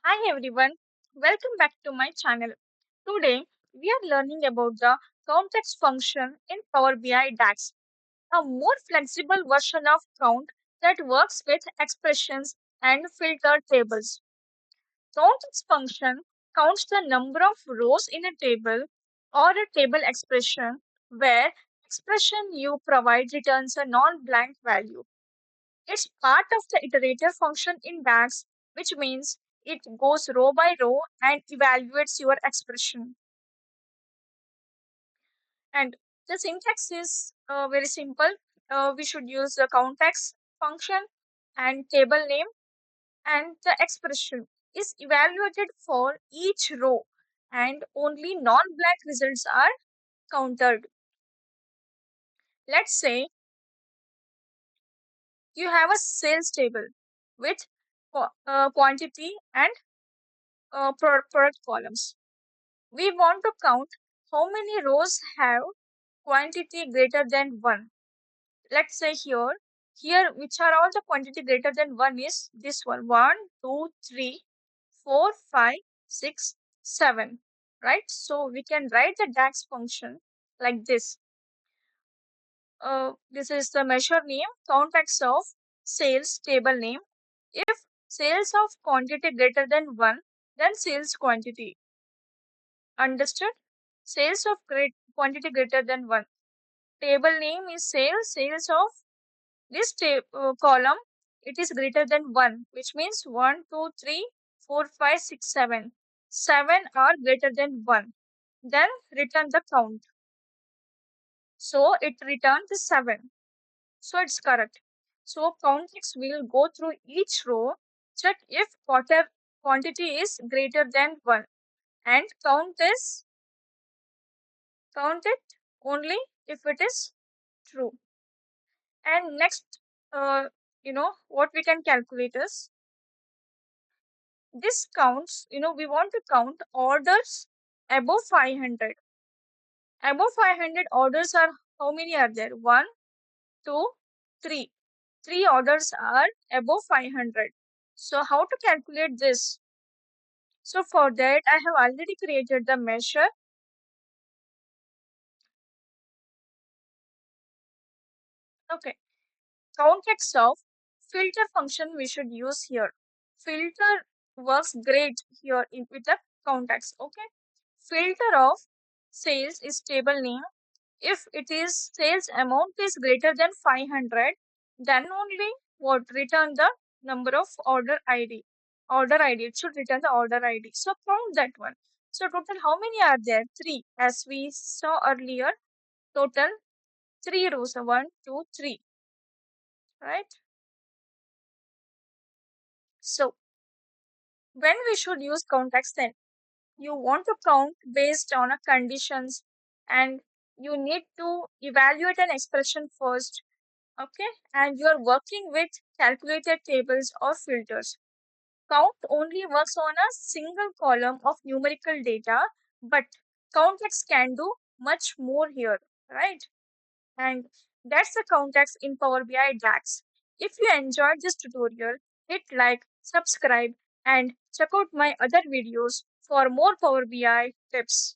Hi everyone, welcome back to my channel. Today we are learning about the COUNTX function in Power BI DAX, a more flexible version of count that works with expressions and filtered tables. COUNTX function counts the number of rows in a table or a table expression where expression you provide returns a non-blank value. It's part of the iterator function in DAX, which means it goes row by row and evaluates your expression. And the syntax is very simple. We should use the COUNTX function and table name, and the expression is evaluated for each row, and only non-blank results are counted. Let's say you have a sales table with quantity and product columns. We want to count how many rows have quantity greater than 1. Let's say here which are all the quantity greater than 1 is this one: 1, 2, 3, 4, 5, 6, 7. Right? So we can write the DAX function like this. This is the measure name, context of sales table name. If sales of quantity greater than 1, then sales quantity. Understood? Sales of great quantity greater than 1. Table name is sales of this column, it is greater than 1, which means 1, 2, 3, 4, 5, 6, 7. 7 are greater than 1. Then return the count. So it returned the 7. So it's correct. So COUNTX will go through each row, check if quarter quantity is greater than 1, and count it only if it is true. And next, what we can calculate is this counts, we want to count orders above 500. Above 500 orders are, how many are there? 1, 2, 3. 3 orders are above 500. So how to calculate this? So for that, I have already created the measure. Okay. Context of filter function we should use here. Filter works great here with the context. Okay. Filter of sales is table name. If it is sales amount is greater than 500, then only what return the number of order ID. Order ID. It should return the order ID. So count that one. So total how many are there? 3. As we saw earlier, total 3 rows. 1, 2, 3. Right? So when we should use context then? You want to count based on a conditions, and you need to evaluate an expression first. Okay, and you are working with calculated tables or filters. Count only works on a single column of numerical data, but COUNTX can do much more here, right? And that's the COUNTX in Power BI DAX. If you enjoyed this tutorial, hit like, subscribe, and check out my other videos for more Power BI tips.